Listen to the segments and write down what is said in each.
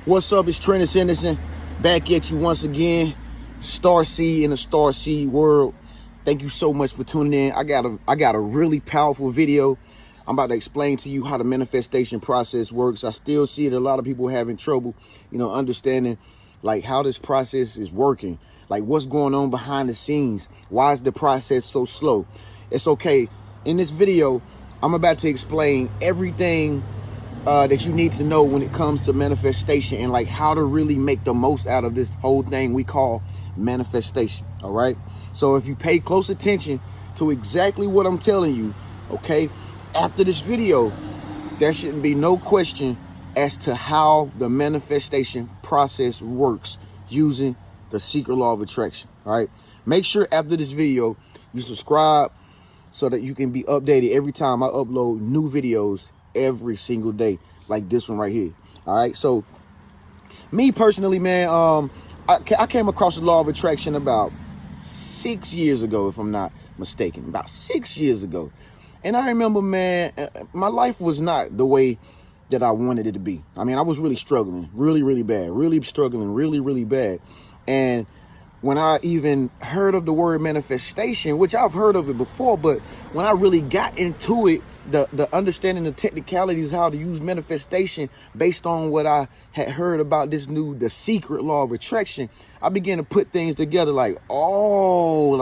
What's up? It's Trenius Henderson back at you once again. Star Seed in the Star Seed world. Thank you so much for tuning in. I got a really powerful video. I'm about to explain to you how the manifestation process works. I still see that a lot of people having trouble, understanding like how this process is working, like what's going on behind the scenes. Why is the process so slow? It's okay. In this video, I'm about to explain everything that you need to know when it comes to manifestation and like how to really make the most out of this whole thing we call manifestation. All right. So if you pay close attention to exactly what I'm telling you, okay, after this video, there shouldn't be no question as to how the manifestation process works using the secret law of attraction. All right. Make sure after this video you subscribe so that you can be updated every time I upload new videos every single day, like this one right here. All right. So me personally, man, I came across the law of attraction about 6 years ago, if I'm not mistaken, about 6 years ago. And I remember, man, my life was not the way that I wanted it to be. I mean, I was really struggling, really bad, really struggling, really bad. And when I even heard of the word manifestation, which I've heard of it before, but when I really got into it, the understanding the technicalities, how to use manifestation based on what I had heard about the secret law of attraction, I began to put things together like, oh,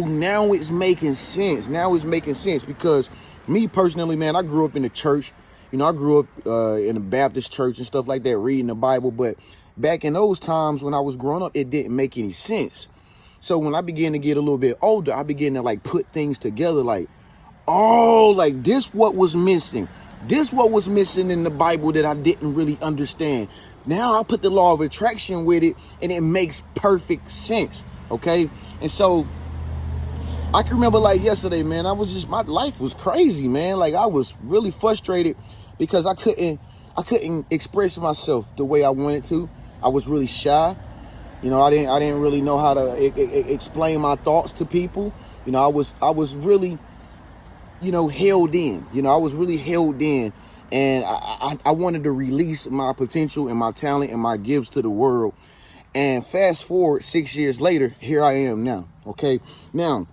now it's making sense. Now it's making sense because me personally, man, I grew up in the church. I grew up in a Baptist church and stuff like that, reading the Bible. But back in those times when I was growing up, it didn't make any sense. So when I began to get a little bit older, I began to like put things together like, oh, like this what was missing. This what was missing in the Bible that I didn't really understand. Now I put the law of attraction with it and it makes perfect sense. Okay. And so I can remember like yesterday, man, my life was crazy, man. Like I was really frustrated because I couldn't express myself the way I wanted to. I was really shy. I didn't really know how to explain my thoughts to people. I was really, held in. I was really held in, and I wanted to release my potential and my talent and my gifts to the world. And fast forward 6 years later, here I am now. Okay, now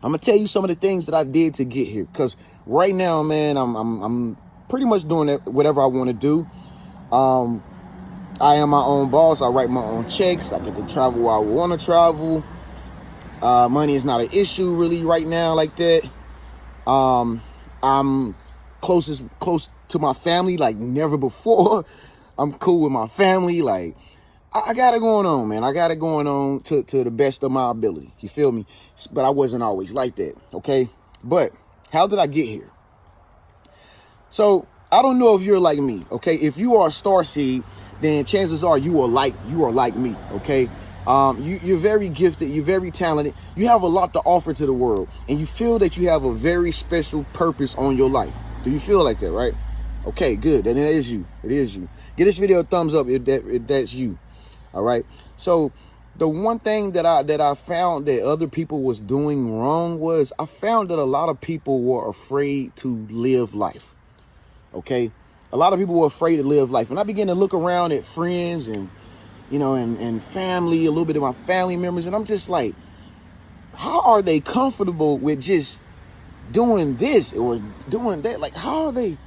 I'm gonna tell you some of the things that I did to get here, because right now, man, I'm pretty much doing whatever I want to do. I am my own boss. I write my own checks. I get to travel where I want to travel. Money is not an issue really right now like that. I'm close to my family like never before. I'm cool with my family. Like I got it going on, man. I got it going on to the best of my ability. You feel me? But I wasn't always like that. Okay. But how did I get here? So I don't know if you're like me. Okay. If you are a star seed, then chances are you are like me. Okay. You're very gifted. You're very talented. You have a lot to offer to the world, and you feel that you have a very special purpose on your life. Do you feel like that, right? Okay, good. Then it is you. It is you. Give this video a thumbs up if that's you. All right. So the one thing that I found that other people was doing wrong was I found that a lot of people were afraid to live life. Okay. A lot of people were afraid to live life. And I began to look around at friends and, and family, a little bit of my family members. And I'm just like, how are they comfortable with just doing this or doing that? Like, how are they?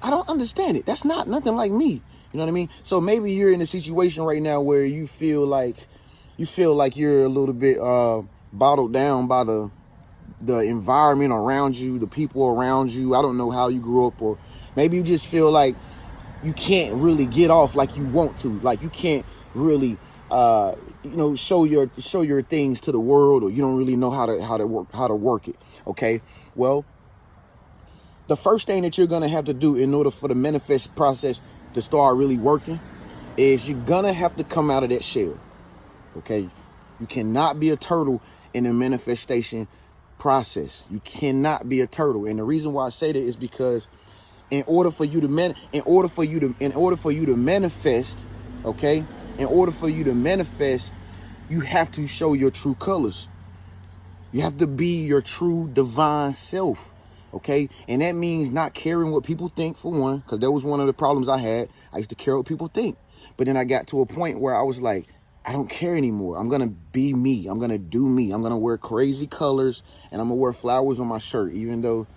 I don't understand it. That's not nothing like me. You know what I mean? So maybe you're in a situation right now where you feel like you're a little bit bottled down by the environment around you, the people around you. I don't know how you grew up, or maybe you just feel like you can't really get off like you want to. Like you can't really show your things to the world, or you don't really know how to work it. Okay? Well, the first thing that you're gonna have to do in order for the manifest process to start really working is you're gonna have to come out of that shell. Okay? You cannot be a turtle in the manifestation process. You cannot be a turtle. And the reason why I say that is because in order for you to manifest, okay? In order for you to manifest, you have to show your true colors. You have to be your true divine self. okay? And that means not caring what people think, for one, because that was one of the problems I had. I used to care what people think. But then I got to a point where I was like, I don't care anymore. I'm going to be me. I'm going to do me. I'm going to wear crazy colors, and I'm going to wear flowers on my shirt, even though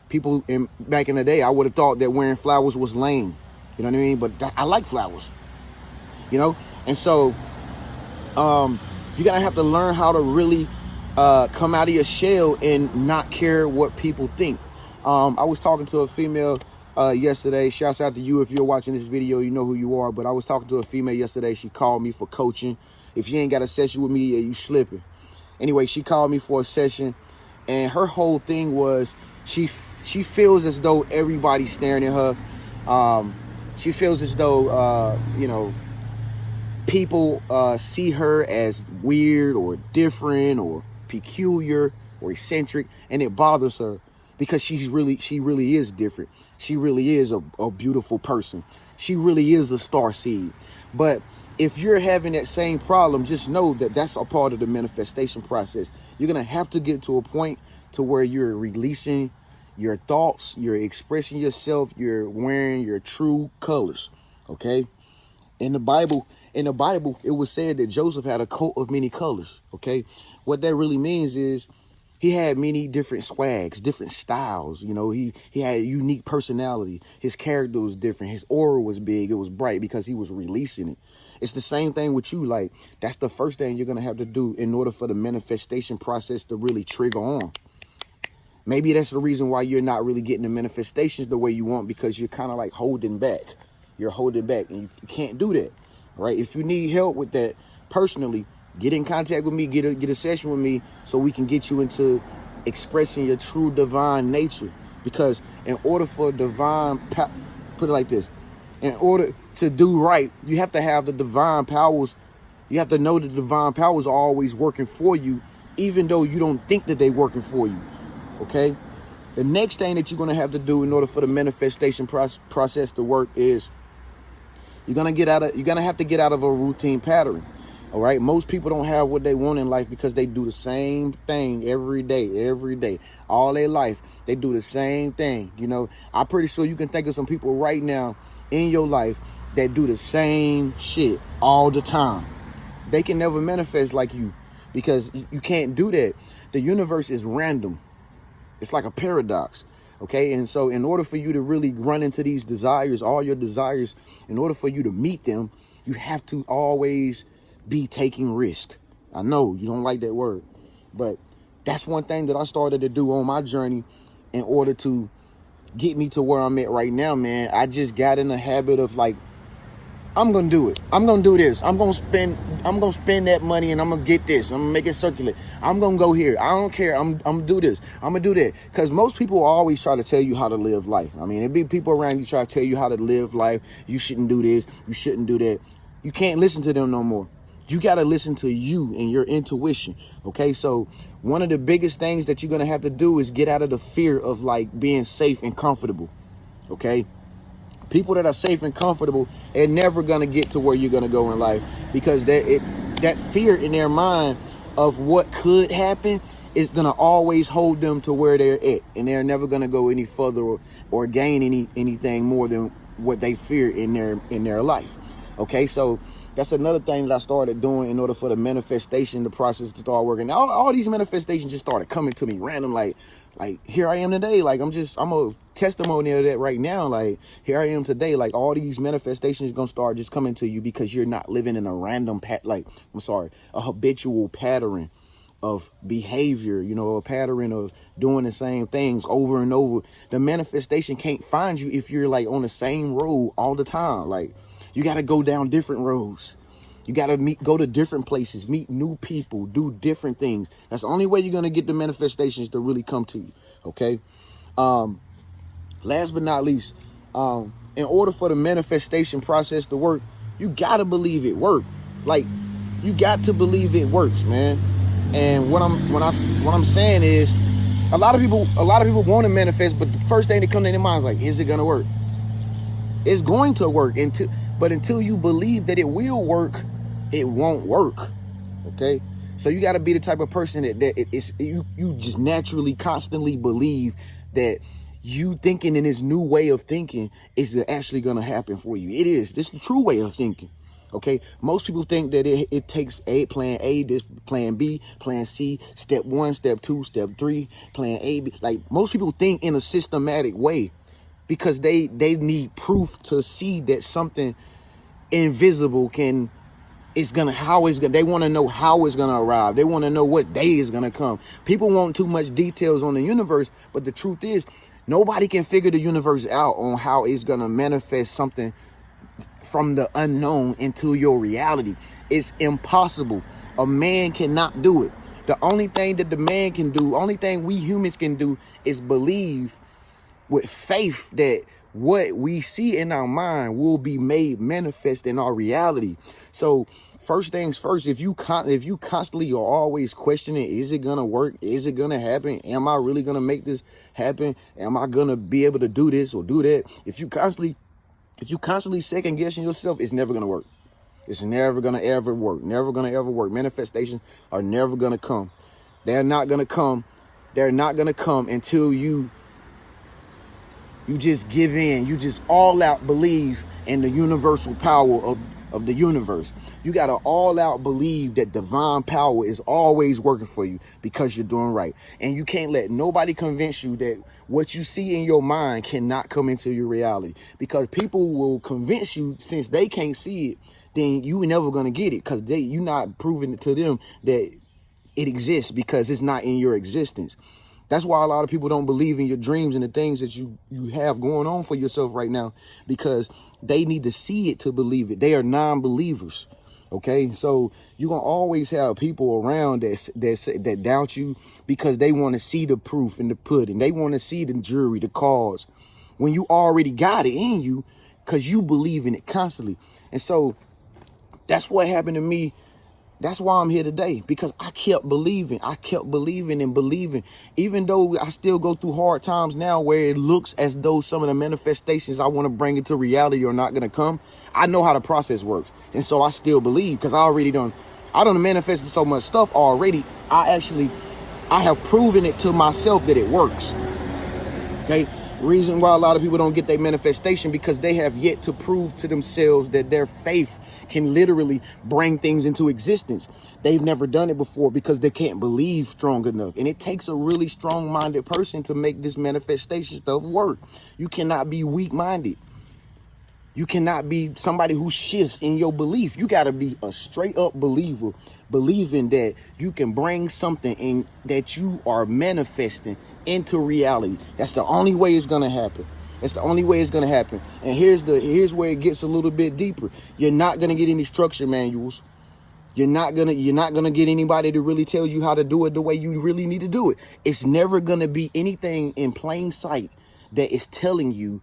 people back in the day, I would have thought that wearing flowers was lame. You know what I mean? But I like flowers, you know? And so you're going to have to learn how to really come out of your shell and not care what people think. I was talking to a female yesterday. Shouts out to you if you're watching this video, you know who you are. But I was talking to a female yesterday. She called me for coaching. If you ain't got a session with me, yeah, you slipping. Anyway, she called me for a session, and her whole thing was she feels as though everybody's staring at her. She feels as though people see her as weird or different or peculiar or eccentric, and it bothers her because she really is different. She really is a beautiful person. She really is a star seed. But if you're having that same problem, just know that that's a part of the manifestation process. You're going to have to get to a point to where you're releasing your thoughts, you're expressing yourself, you're wearing your true colors, okay? In the Bible, it was said that Joseph had a coat of many colors, okay? What that really means is he had many different swags, different styles. You know, he had a unique personality. His character was different. His aura was big. It was bright because he was releasing it. It's the same thing with you. Like, that's the first thing you're going to have to do in order for the manifestation process to really trigger on. Maybe that's the reason why you're not really getting the manifestations the way you want, because you're kind of like holding back. You're holding back, and you can't do that, right? If you need help with that personally, get in contact with me, get a session with me so we can get you into expressing your true divine nature. Because in order for divine, put it like this, in order to do right, you have to have the divine powers. You have to know the divine powers are always working for you, even though you don't think that they're working for you, okay? The next thing that you're going to have to do in order for the manifestation process to work is you're going to have to get out of a routine pattern. All right. Most people don't have what they want in life because they do the same thing every day, all their life. They do the same thing. You know, I'm pretty sure you can think of some people right now in your life that do the same shit all the time. They can never manifest like you because you can't do that. The universe is random. It's like a paradox. Okay. And so in order for you to really run into these desires, all your desires, in order for you to meet them, you have to always be taking risk. I know you don't like that word, but that's one thing that I started to do on my journey in order to get me to where I'm at right now, man. I just got in the habit of like, I'm going to do it. I'm going to do this. I'm going to spend that money and I'm going to get this. I'm going to make it circulate. I'm going to go here. I don't care. I'm going to do this. I'm going to do that. Because most people always try to tell you how to live life. I mean, there'd be people around you try to tell you how to live life. You shouldn't do this. You shouldn't do that. You can't listen to them no more. You got to listen to you and your intuition. Okay. So one of the biggest things that you're going to have to do is get out of the fear of like being safe and comfortable. Okay. People that are safe and comfortable are never going to get to where you're going to go in life, because that fear in their mind of what could happen is going to always hold them to where they're at, and they're never going to go any further or gain anything more than what they fear in their life. Okay, so that's another thing that I started doing in order for the manifestation, the process to start working. All these manifestations just started coming to me random, like here I am today. Like I'm a testimony of that right now. Like here I am today. Like all these manifestations gonna start just coming to you because you're not living in a random a habitual pattern of behavior, you know, a pattern of doing the same things over and over. The manifestation can't find you if you're like on the same road all the time. Like you got to go down different roads. You got to go to different places, meet new people, do different things. That's the only way you're going to get the manifestations to really come to you. Okay. Last but not least, in order for the manifestation process to work, you got to believe it works. Like you got to believe it works, man. And what I'm saying is a lot of people want to manifest, but the first thing that comes to their mind is like, is it going to work? It's going to work but until you believe that it will work, it won't work. Okay. So you got to be the type of person that you just naturally constantly believe that you thinking in this new way of thinking is actually going to happen for you. It is. This is the true way of thinking. Okay, most people think that it takes plan A, this plan B, plan C, step 1, step 2, step 3, plan A, B. Like, most people think in a systematic way because they need proof to see that something invisible they want to know how it's gonna arrive. They want to know what day is gonna come. People want too much details on the universe, but the truth is nobody can figure the universe out on how it's gonna manifest something from the unknown into your reality. It's impossible. A man cannot do it. The only thing that the man can do, only thing we humans can do, is believe with faith that what we see in our mind will be made manifest in our reality. So first things first, if you constantly are always questioning, is it gonna work? Is it gonna happen? Am I really gonna make this happen? Am I gonna be able to do this or do that? If you constantly second guessing yourself, it's never gonna work. It's never gonna ever work. Never gonna ever work. Manifestations are never gonna come. They're not gonna come. They're not gonna come until you just give in. You just all out believe in the universal power of the universe. You got to all out believe that divine power is always working for you because you're doing right. And you can't let nobody convince you that what you see in your mind cannot come into your reality, because people will convince you, since they can't see it, then you never going to get it, because you're not proving it to them that it exists, because it's not in your existence. That's why a lot of people don't believe in your dreams and the things that you have going on for yourself right now, because they need to see it to believe it. They are non-believers. Okay, so you're going to always have people around that doubt you because they want to see the proof in the pudding. They want to see the jury, the cause, when you already got it in you because you believe in it constantly. And so that's what happened to me. That's why I'm here today, because I kept believing. I kept believing and believing, even though I still go through hard times now where it looks as though some of the manifestations I want to bring into reality are not going to come. I know how the process works. And so I still believe, because I done manifested so much stuff already. I have proven it to myself that it works. Okay. Reason why a lot of people don't get their manifestation, because they have yet to prove to themselves that their faith can literally bring things into existence. They've never done it before because they can't believe strong enough. And it takes a really strong-minded person to make this manifestation stuff work. You cannot be weak-minded. You cannot be somebody who shifts in your belief. You got to be a straight-up believer, believing that you can bring something in that you are manifesting into reality. That's the only way it's going to happen. That's the only way it's going to happen. And here's where it gets a little bit deeper. You're not going to get any structure manuals. You're not going to get anybody to really tell you how to do it the way you really need to do it. It's never going to be anything in plain sight that is telling you,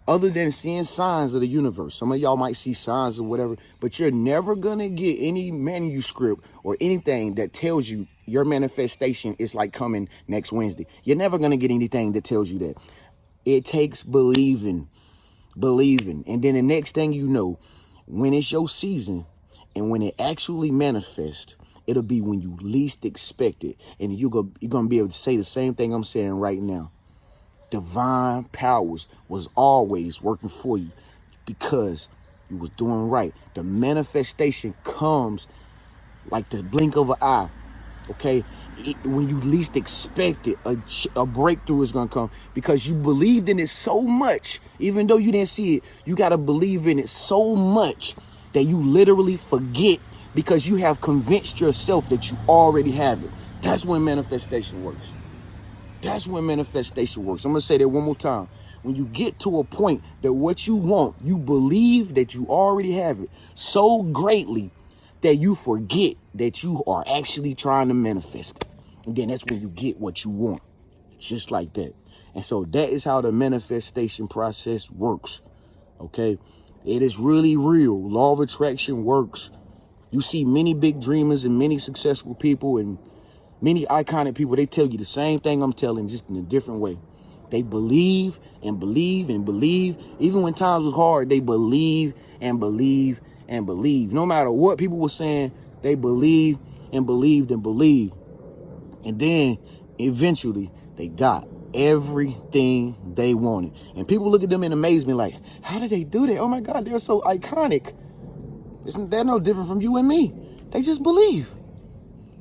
other than seeing signs of the universe. Some of y'all might see signs or whatever, but you're never going to get any manuscript or anything that tells you your manifestation is like coming next Wednesday. You're never going to get anything that tells you that. It takes believing. And then the next thing you know, when it's your season and when it actually manifests, it'll be when you least expect it. And you're going to be able to say the same thing I'm saying right now. Divine powers was always working for you because you was doing right. The manifestation comes like the blink of an eye. Okay, when you least expect it, a breakthrough is gonna come because you believed in it so much. Even though you didn't see it, you gotta believe in it so much that you literally forget, because you have convinced yourself that you already have it. That's when manifestation works. That's when manifestation works. I'm going to say that one more time. When you get to a point that what you want, you believe that you already have it so greatly that you forget that you are actually trying to manifest it. And then that's when you get what you want. Just like that. And so that is how the manifestation process works. Okay? It is really real. Law of attraction works. You see many big dreamers and many successful people and many iconic people, they tell you the same thing I'm telling, just in a different way. They believe and believe and believe. Even when times was hard, they believe and believe and believe. No matter what people were saying, they believed and believed and believed. And then eventually they got everything they wanted. And people look at them in amazement like, how did they do that? Oh my God, they're so iconic. They're no different from you and me. They just believe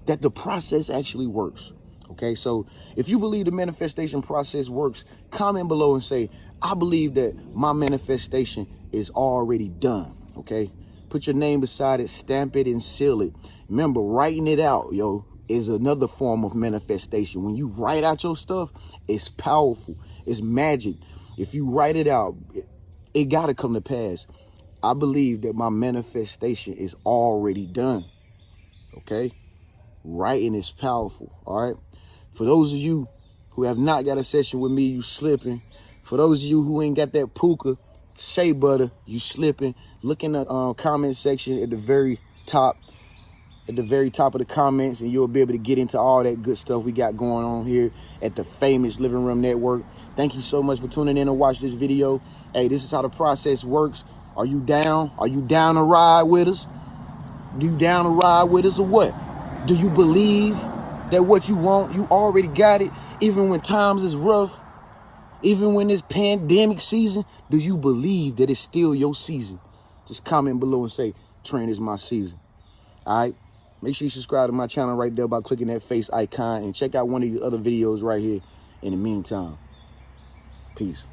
that the process actually works. Okay, so if you believe the manifestation process works, comment below and say, I believe that my manifestation is already done. Okay, put your name beside it, stamp it, and seal it. Remember, writing it out, yo, is another form of manifestation. When you write out your stuff, it's powerful. It's magic. If you write it out, it got to come to pass. I believe that my manifestation is already done. Okay, writing is powerful. All right. For those of you who have not got a session with me, you slipping. For those of you who ain't got that puka, shea butter, you slipping. Look in the comment section at the very top of the comments, and you'll be able to get into all that good stuff we got going on here at the famous Living Room Network. Thank you so much for tuning in and watch this video. Hey, this is how the process works. Are you down? Are you down to ride with us? Do you down to ride with us or what? Do you believe that what you want, you already got it, even when times is rough, even when it's pandemic season? Do you believe that it's still your season? Just comment below and say, Trent, is my season. All right? Make sure you subscribe to my channel right there by clicking that face icon, and check out one of these other videos right here. In the meantime, peace.